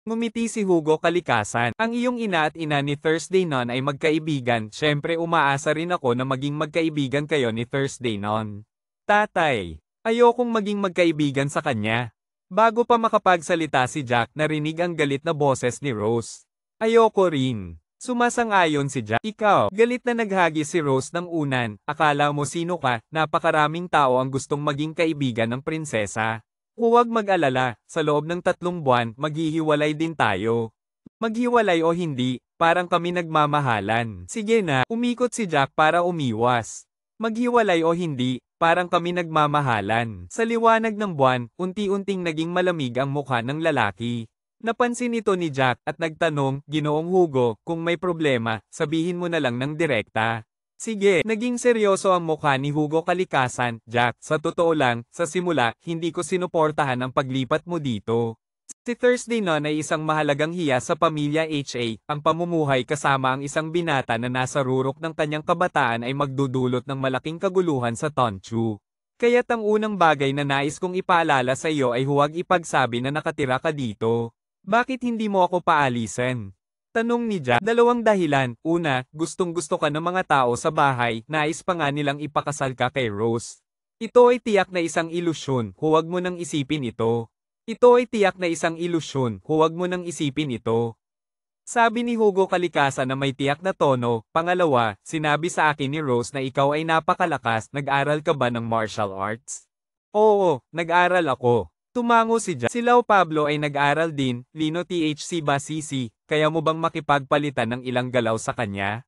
Ngumiti si Hugo Kalikasan. Ang iyong ina at ina ni Thursday Non ay magkaibigan, syempre umaasa rin ako na maging magkaibigan kayo ni Thursday Non. Tatay. Ayokong maging magkaibigan sa kanya. Bago pa makapagsalita si Jack, narinig ang galit na boses ni Rose. Ayoko rin. Sumasang-ayon si Jack. Ikaw, galit na naghagi si Rose ng unan. Akala mo sino ka, napakaraming tao ang gustong maging kaibigan ng prinsesa. Huwag mag-alala, sa loob ng 3 buwan, maghihiwalay din tayo. Maghiwalay o hindi, parang kami nagmamahalan. Sige na, umikot si Jack para umiwas. Maghiwalay o hindi, parang kami nagmamahalan. Sa liwanag ng buwan, unti-unting naging malamig ang mukha ng lalaki. Napansin ito ni Jack at nagtanong, Ginoong Hugo, kung may problema, sabihin mo na lang ng direkta. Sige, naging seryoso ang mukha ni Hugo Kalikasan. Jack, sa totoo lang, sa simula, hindi ko sinuportahan ang paglipat mo dito. Si Thursday Nun ay isang mahalagang hiya sa pamilya HA, ang pamumuhay kasama ang isang binata na nasa rurok ng kanyang kabataan ay magdudulot ng malaking kaguluhan sa Tonchu. Kaya't ang unang bagay na nais kong ipaalala sa iyo ay huwag ipagsabi na nakatira ka dito. Bakit hindi mo ako paalisin? Tanong ni Jack. Dalawang dahilan. Una, gustong-gusto ka ng mga tao sa bahay, nais pa nga nilang ipakasal ka kay Rose. Ito ay tiyak na isang ilusyon, huwag mo nang isipin ito. Ito ay tiyak na isang ilusyon, huwag mo nang isipin ito. Sabi ni Hugo kalikasan na may tiyak na tono. Pangalawa, sinabi sa akin ni Rose na ikaw ay napakalakas, nag-aral ka ba ng martial arts? Oo, nag-aral ako. Tumango si Jack. Si Lau Pablo ay nag-aral din, Lino THC ba CC, kaya mo bang makipagpalitan ng ilang galaw sa kanya?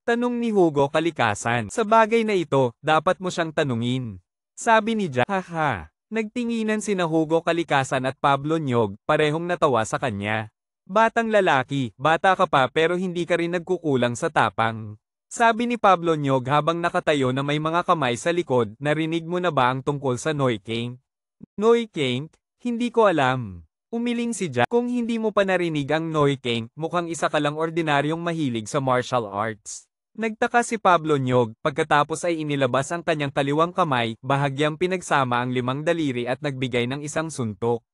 Tanong ni Hugo kalikasan. Sa bagay na ito, dapat mo siyang tanungin. Sabi ni Jack. Haha. Nagtinginan sina Hugo kalikasan at Pablo Nyog, parehong natawa sa kanya. Batang lalaki, bata ka pa pero hindi ka rin nagkukulang sa tapang. Sabi ni Pablo Nyog habang nakatayo na may mga kamay sa likod, narinig mo na ba ang tungkol sa Noiking? Noiking? Hindi ko alam. Umiling si Jack. Kung hindi mo pa narinig ang Noiking, mukhang isa ka lang ordinaryong mahilig sa martial arts. Nagtaka si Pablo Nyog, pagkatapos ay inilabas ang kanyang kaliwang kamay, bahagyang pinagsama ang 5 daliri at nagbigay ng isang suntok.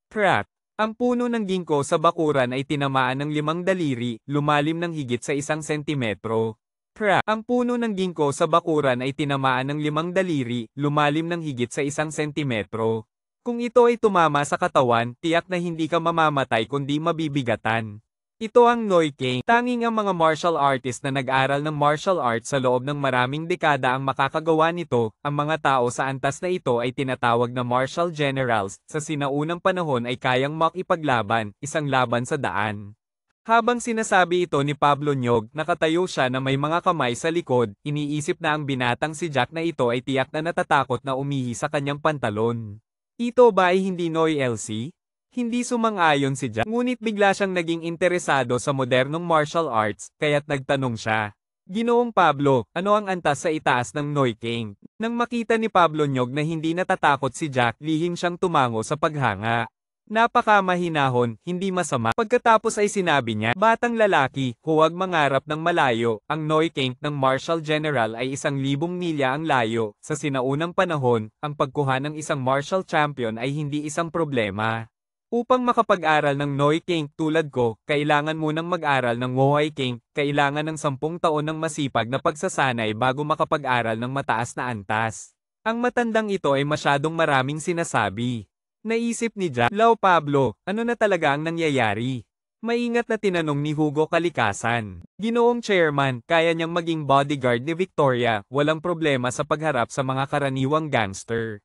Crack! Ang puno ng ginkgo sa bakuran ay tinamaan ng 5 daliri, lumalim ng higit sa 1 sentimetro. Crack! Ang puno ng ginkgo sa bakuran ay tinamaan ng 5 daliri, lumalim ng higit sa 1 sentimetro. Kung ito ay tumama sa katawan, tiyak na hindi ka mamamatay kundi mabibigatan. Ito ang Noiking. Tanging ang mga martial artist na nag-aral ng martial arts sa loob ng maraming dekada ang makakagawa nito. Ang mga tao sa antas na ito ay tinatawag na martial generals. Sa sinaunang panahon ay kayang makipaglaban, isang laban sa daan. Habang sinasabi ito ni Pablo Nyog, nakatayo siya na may mga kamay sa likod, iniisip na ang binatang si Jack na ito ay tiyak na natatakot na umihi sa kanyang pantalon. Ito ba ay hindi Noi LC? Hindi sumang-ayon si Jack, ngunit bigla siyang naging interesado sa modernong martial arts, kaya't nagtanong siya. Ginoong Pablo, ano ang antas sa itaas ng Noiking? Nang makita ni Pablo Nyog na hindi natatakot si Jack, lihim siyang tumango sa paghanga. Napakamahinahon, hindi masama. Pagkatapos ay sinabi niya, batang lalaki, huwag mangarap ng malayo. Ang Noiking ng martial general ay 1,000 milya ang layo. Sa sinaunang panahon, ang pagkuha ng isang martial champion ay hindi isang problema. Upang makapag-aral ng Noiking tulad ko, kailangan munang mag-aral ng Woiking, kailangan ng 10 taon ng masipag na pagsasanay bago makapag-aral ng mataas na antas. Ang matandang ito ay masyadong maraming sinasabi. Naisip ni Jack. Lau Pablo, ano na talaga ang nangyayari? Maingat na tinanong ni Hugo kalikasan. Ginoong chairman, kaya niyang maging bodyguard ni Victoria, walang problema sa pagharap sa mga karaniwang gangster.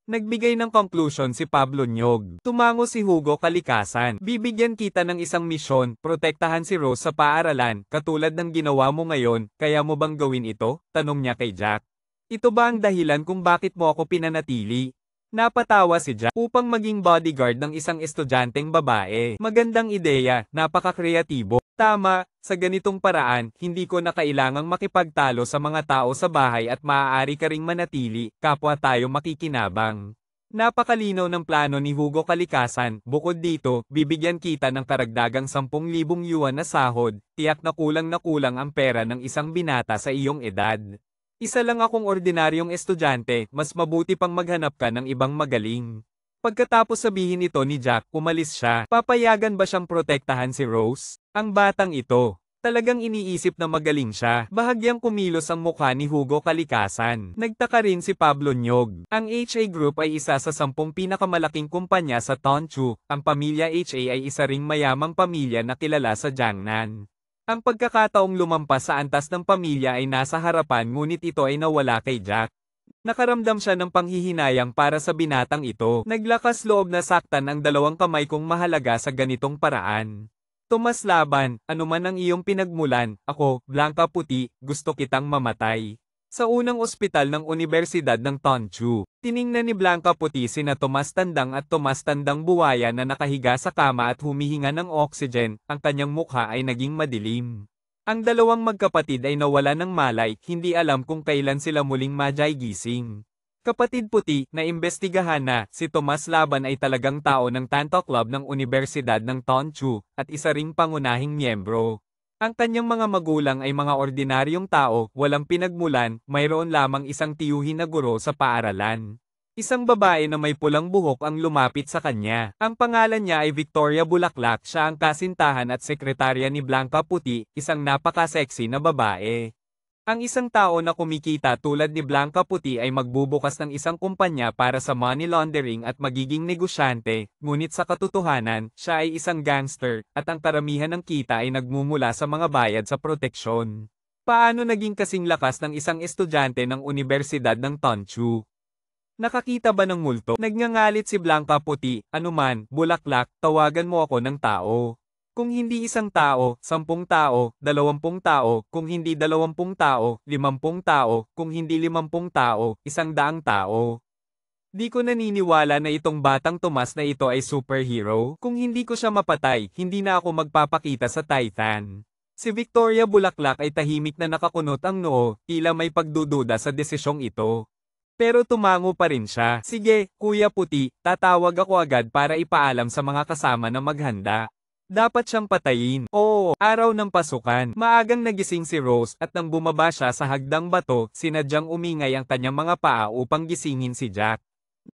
Nagbigay ng conclusion si Pablo Nyog. Tumango si Hugo kalikasan. Bibigyan kita ng isang misyon, protektahan si Rose sa paaralan, katulad ng ginawa mo ngayon, kaya mo bang gawin ito? Tanong niya kay Jack. Ito ba ang dahilan kung bakit mo ako pinanatili? Napatawa si Jack. Upang maging bodyguard ng isang estudyanteng babae. Magandang ideya, napaka-kreatibo. Tama, sa ganitong paraan, hindi ko na kailangang makipagtalo sa mga tao sa bahay at maaari ka ring manatili, kapwa tayo makikinabang. Napakalinaw ng plano ni Hugo kalikasan. Bukod dito, bibigyan kita ng karagdagang 10,000 yuan na sahod, tiyak na kulang ang pera ng isang binata sa iyong edad. Isa lang akong ordinaryong estudyante, mas mabuti pang maghanap ka ng ibang magaling. Pagkatapos sabihin ito ni Jack, umalis siya. Papayagan ba siyang protektahan si Rose? Ang batang ito, talagang iniisip na magaling siya. Bahagyang kumilos ang mukha ni Hugo kalikasan. Nagtaka rin si Pablo Nyog. Ang HA Group ay isa sa 10 pinakamalaking kumpanya sa Tonchu. Ang pamilya HA ay isa ring mayamang pamilya na kilala sa Jiangnan. Ang pagkakataong lumampas sa antas ng pamilya ay nasa harapan ngunit ito ay nawala kay Jack. Nakaramdam siya ng panghihinayang para sa binatang ito. Naglakas loob na saktan ang 2 kamay kong mahalaga sa ganitong paraan. Tomas laban, anuman ang iyong pinagmulan, ako, Blanca Puti, gusto kitang mamatay. Sa unang ospital ng Universidad ng Tonchu, tiningnan ni Blanca Puti sina Tomas Tandang at Tomas Tandang Buwaya na nakahiga sa kama at humihinga ng oxygen, ang kanyang mukha ay naging madilim. Ang 2 magkapatid ay nawala ng malay, hindi alam kung kailan sila muling magigising. Kapatid puti, na imbestigahan na, si Tomas Laban ay talagang tao ng Tanto Club ng Universidad ng Tonchu, at isa ring pangunahing miyembro. Ang kanyang mga magulang ay mga ordinaryong tao, walang pinagmulan, mayroon lamang isang tiyuhin na guro sa paaralan. Isang babae na may pulang buhok ang lumapit sa kanya. Ang pangalan niya ay Victoria Bulaklak, siya ang kasintahan at sekretarya ni Blanca Puti, isang napaka-sexy na babae. Ang isang tao na kumikita tulad ni Blanca Puti ay magbubukas ng isang kumpanya para sa money laundering at magiging negosyante, ngunit sa katotohanan, siya ay isang gangster, at ang karamihan ng kita ay nagmumula sa mga bayad sa proteksyon. Paano naging kasing lakas ng isang estudyante ng Universidad ng Tonchu? Nakakita ba ng multo? Nagngangalit si Blanca Puti, anuman, Bulaklak, tawagan mo ako ng tao. Kung hindi isang tao, 10 tao, 20 tao, kung hindi 20 tao, 50 tao, kung hindi 50 tao, 100 tao. Di ko naniniwala na itong batang Tomas na ito ay superhero. Kung hindi ko siya mapatay, hindi na ako magpapakita sa Titan. Si Victoria Bulaklak ay tahimik na nakakunot ang noo, tila may pagdududa sa desisyong ito. Pero tumango pa rin siya. Sige, Kuya Puti, tatawag ako agad para ipaalam sa mga kasama na maghanda. Dapat siyang patayin. Oo, araw ng pasukan. Maagang nagising si Rose at nang bumaba siya sa hagdang bato, sinadyang umingay ang kanyang mga paa upang gisingin si Jack.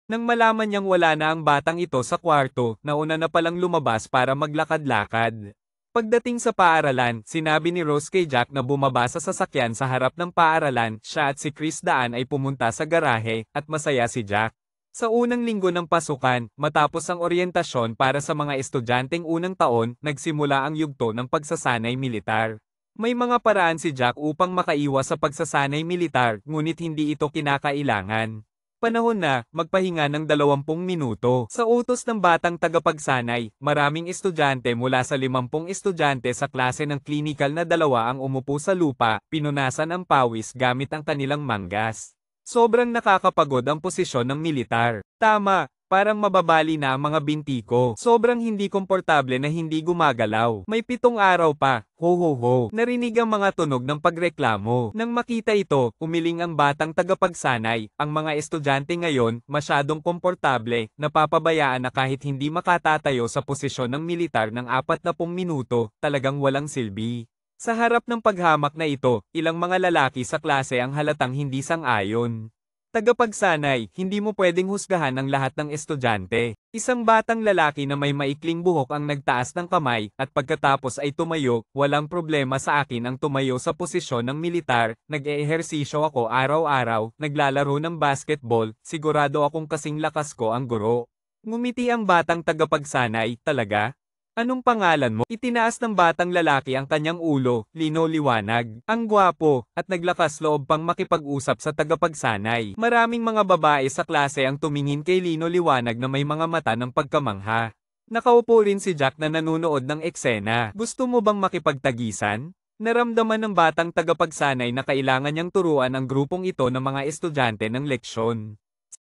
Nang malaman niyang wala na ang batang ito sa kwarto, nauna na palang lumabas para maglakad-lakad. Pagdating sa paaralan, sinabi ni Rose kay Jack na bumaba sa sasakyan sa harap ng paaralan, siya at si Chris Daan ay pumunta sa garahe, at masaya si Jack. Sa unang linggo ng pasukan, matapos ang oryentasyon para sa mga estudyanteng unang taon, nagsimula ang yugto ng pagsasanay militar. May mga paraan si Jack upang makaiwas sa pagsasanay militar, ngunit hindi ito kinakailangan. Panahon na, magpahinga ng 20 minuto. Sa utos ng batang tagapagsanay, maraming estudyante mula sa 50 estudyante sa klase ng clinical na 2 ang umupo sa lupa, pinunasan ang pawis gamit ang kanilang manggas. Sobrang nakakapagod ang posisyon ng militar. Tama, parang mababali na ang mga binti ko. Sobrang hindi komportable na hindi gumagalaw. May 7 araw pa, ho ho ho. Narinig ang mga tunog ng pagreklamo. Nang makita ito, umiling ang batang tagapagsanay. Ang mga estudyante ngayon, masyadong komportable, napapabayaan na kahit hindi makatatayo sa posisyon ng militar ng 40 minuto, talagang walang silbi. Sa harap ng paghamak na ito, ilang mga lalaki sa klase ang halatang hindi sang-ayon. Tagapagsanay, hindi mo pwedeng husgahan ang lahat ng estudyante. Isang batang lalaki na may maikling buhok ang nagtaas ng kamay, at pagkatapos ay tumayo, walang problema sa akin ang tumayo sa posisyon ng militar, nag-eehersisyo ako araw-araw, naglalaro ng basketball, sigurado akong kasing lakas ko ang guro. Ngumiti ang batang tagapagsanay, talaga? Anong pangalan mo? Itinaas ng batang lalaki ang kanyang ulo, lino liwanag. Ang gwapo, at naglakas loob pang makipag-usap sa tagapagsanay. Maraming mga babae sa klase ang tumingin kay Lino Liwanag na may mga mata ng pagkamangha. Nakaupo rin si Jack na nanunood ng eksena. Gusto mo bang makipagtagisan? Naramdaman ng batang tagapagsanay na kailangan niyang turuan ang grupong ito ng mga estudyante ng leksyon.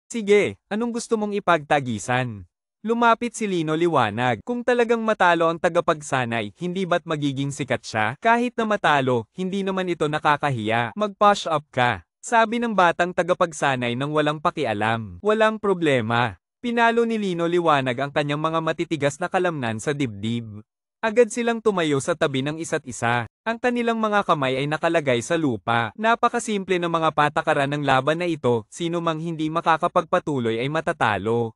Sige, anong gusto mong ipagtagisan? Lumapit si Lino Liwanag. Kung talagang matalo ang tagapagsanay, hindi ba't magiging sikat siya? Kahit na matalo, hindi naman ito nakakahiya. Mag-push up ka. Sabi ng batang tagapagsanay nang walang pakialam. Walang problema. Pinalo ni Lino Liwanag ang kanyang mga matitigas na kalamnan sa dibdib. Agad silang tumayo sa tabi ng isa't isa. Ang kanilang mga kamay ay nakalagay sa lupa. Napakasimple ng mga patakaran ng laban na ito, sino mang hindi makakapagpatuloy ay matatalo.